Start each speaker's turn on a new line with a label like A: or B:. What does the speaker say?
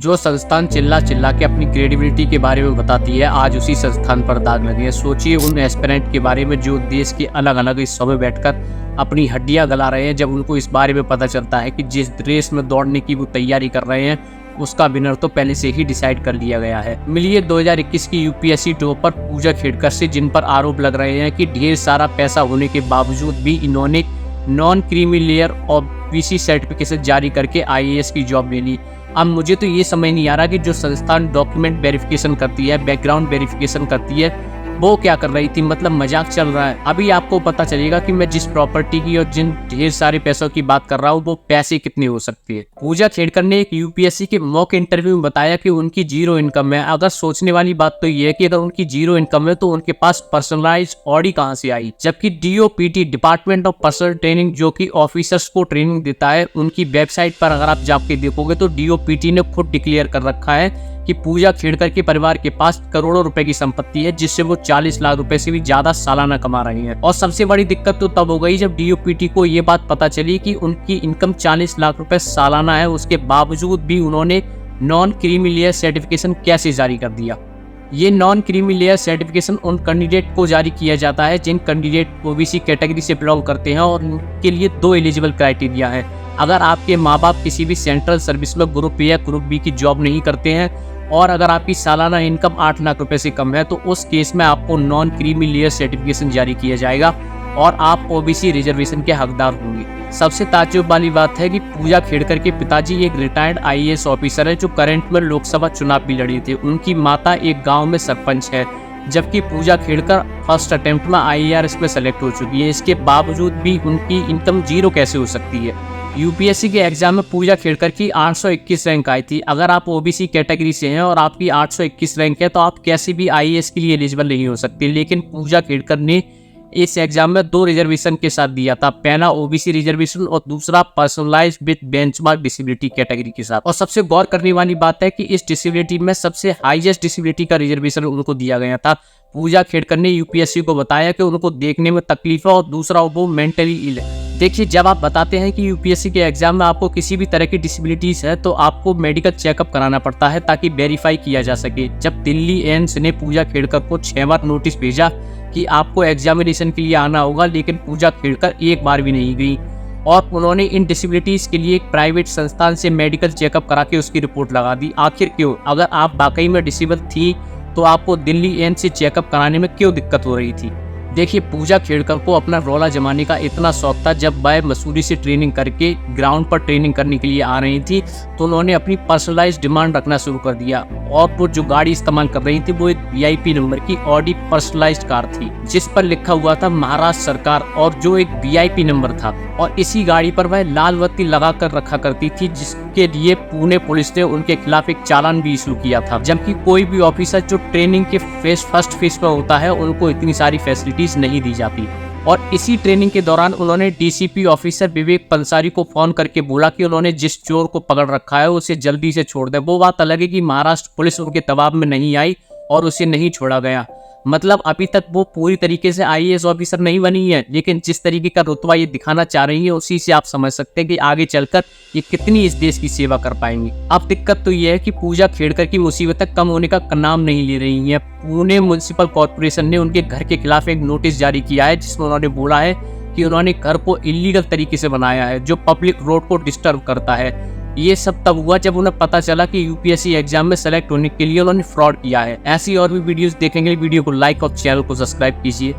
A: जो संस्थान चिल्ला चिल्ला के अपनी क्रेडिबिलिटी के बारे में बताती है, आज उसी संस्थान पर दाग लगे हैं। सोचिए उन एस्पिरेंट के बारे में जो देश के अलग अलग हिस्सों में बैठकर अपनी हड्डियां गला रहे हैं, जब उनको इस बारे में पता चलता है कि जिस रेस में दौड़ने की वो तैयारी कर रहे हैं उसका विनर तो पहले से ही डिसाइड कर लिया गया है। मिलिए 2021 की यूपीएससी टॉपर पूजा खेड़कर से, जिन पर आरोप लग रहे हैं कि ढेर सारा पैसा होने के बावजूद भी इन्होंने नॉन क्रीमी लेयर और बीसी सर्टिफिकेशन जारी करके आईएएस की जॉब ले ली। अब मुझे तो ये समझ नहीं आ रहा कि जो संस्थान डॉक्यूमेंट वेरिफिकेशन करती है, बैकग्राउंड वेरिफिकेशन करती है, वो क्या कर रही थी। मतलब मजाक चल रहा है। अभी आपको पता चलेगा कि मैं जिस प्रॉपर्टी की और जिन ढेर सारे पैसों की बात कर रहा हूँ वो पैसे कितने हो सकते हैं। पूजा खेड़कर ने एक यूपीएससी के मॉक इंटरव्यू में बताया कि उनकी जीरो इनकम है। अगर सोचने वाली बात तो ये है कि अगर उनकी जीरो इनकम है तो उनके पास पर्सनलाइज ऑडी कहाँ से आई, जबकि DOPT department of personal training जो कि ऑफिसर्स को ट्रेनिंग देता है, उनकी वेबसाइट पर अगर आप जाके देखोगे तो डीओपीटी ने खुद डिक्लेयर कर रखा है कि पूजा खेड़कर के परिवार के पास करोड़ों रुपए की संपत्ति है, जिससे वो 40 लाख रुपए से भी ज्यादा सालाना कमा रहे हैं। और सबसे बड़ी दिक्कत तो तब हो गई जब डीओपीटी को ये बात पता चली कि उनकी इनकम 40 लाख रुपए सालाना है, उसके बावजूद भी उन्होंने नॉन क्रीमी लेयर सर्टिफिकेशन कैसे जारी कर दिया। ये नॉन क्रीमी लेयर सर्टिफिकेशन उन कैंडिडेट को जारी किया जाता है जिन कैंडिडेट ओबीसी कैटेगरी से बिलोंग करते हैं, और उनके लिए 2 एलिजिबल क्राइटेरिया है। अगर आपके माँ बाप किसी भी सेंट्रल सर्विस में ग्रुप ए या ग्रुप बी की जॉब नहीं करते हैं, और अगर आपकी सालाना इनकम 8 लाख रुपए से कम है, तो उस केस में आपको नॉन क्रीमी लेयर सर्टिफिकेशन जारी किया जाएगा और आप ओबीसी रिजर्वेशन के हकदार होंगे। सबसे ताज्जुब वाली बात है कि पूजा खेड़कर के पिताजी एक रिटायर्ड आईएएस ऑफिसर है जो करंट में लोकसभा चुनाव भी लड़ी थे। उनकी माता एक गांव में सरपंच है, जबकि पूजा खेड़कर फर्स्ट अटेम्प्ट में आईआरएस में सेलेक्ट हो चुकी है। इसके बावजूद भी उनकी इनकम जीरो कैसे हो सकती है। यूपीएससी के एग्जाम में पूजा खेड़कर की 821 रैंक आई थी। अगर आप ओबीसी कैटेगरी से हैं और आपकी 821 रैंक है तो आप कैसे भी आईएएस के लिए एलिजिबल नहीं हो सकते। लेकिन पूजा खेड़कर ने इस एग्जाम में 2 रिजर्वेशन के साथ दिया था, पहला ओबीसी रिजर्वेशन और दूसरा personalised with benchmark disability category के साथ। और सबसे गौर करने वाली बात है कि इस डिसेबिलिटी में सबसे हाईएस्ट डिसेबिलिटी का रिजर्वेशन उनको दिया गया था। पूजा खेड़कर ने यूपीएससी को बताया कि उनको देखने में तकलीफ है और दूसरा वो मेंटली इल है। देखिए, जब आप बताते हैं कि यूपीएससी के एग्जाम में आपको किसी भी तरह की डिसेबिलिटीज है तो आपको मेडिकल चेकअप कराना पड़ता है ताकि वेरीफाई किया जा सके। जब दिल्ली एम्स ने पूजा खेड़कर को 6 बार नोटिस भेजा कि आपको एग्जामिनेशन के लिए आना होगा, लेकिन पूजा खेड़कर एक बार भी नहीं गई और उन्होंने इन डिसेबिलिटीज के लिए एक प्राइवेट संस्थान से मेडिकल चेकअप करा के उसकी रिपोर्ट लगा दी। आखिर क्यों? अगर आप वाकई में डिसेबल थी तो आपको दिल्ली एम्स से चेकअप कराने में क्यों दिक्कत हो रही थी। देखिए, पूजा खेड़कर को अपना रौला जमाने का इतना शौक था। जब वह मसूरी से ट्रेनिंग करके ग्राउंड पर ट्रेनिंग करने के लिए आ रही थी तो उन्होंने अपनी पर्सनलाइज्ड डिमांड रखना शुरू कर दिया, और वो जो गाड़ी इस्तेमाल कर रही थी वो एक वीआईपी नंबर की ऑडी पर्सनलाइज्ड कार थी जिस पर लिखा हुआ था महाराष्ट्र सरकार, और जो एक वीआईपी नंबर था। और इसी गाड़ी पर वह लाल बत्ती लगा कर रखा करती थी, जिसके लिए पुणे पुलिस ने उनके खिलाफ एक चालान भी इशू किया था। जबकि कोई भी ऑफिसर जो ट्रेनिंग के फर्स्ट फेज में होता है उनको इतनी सारी फैसिलिटीज नहीं दी जाती। और इसी ट्रेनिंग के दौरान उन्होंने डीसीपी ऑफिसर विवेक पंसारी को फोन करके बोला कि उन्होंने जिस चोर को पकड़ रखा है उसे जल्दी से छोड़ दे। वो बात अलग है कि महाराष्ट्र पुलिस उनके दबाव में नहीं आई और उसे नहीं छोड़ा गया। मतलब अभी तक वो पूरी तरीके से आईएएस ऑफिसर नहीं बनी है, लेकिन जिस तरीके का रुतबा ये दिखाना चाह रही है उसी से आप समझ सकते हैं कि आगे चलकर ये कितनी इस देश की सेवा कर पाएंगी। अब दिक्कत तो ये है कि पूजा खेड़कर की मुसीबतें कम होने का नाम नहीं ले रही है। पुणे म्युनिसिपल कॉर्पोरेशन ने उनके घर के खिलाफ एक नोटिस जारी किया है जिसमें उन्होंने बोला है कि उन्होंने घर को इलीगल तरीके से बनाया है जो पब्लिक रोड को डिस्टर्ब करता है। ये सब तब हुआ जब उन्हें पता चला कि यूपीएससी एग्जाम में सेलेक्ट होने के लिए उन्होंने फ्रॉड किया है। ऐसी और भी वीडियोस देखने के लिए वीडियो को लाइक और चैनल को सब्सक्राइब कीजिए।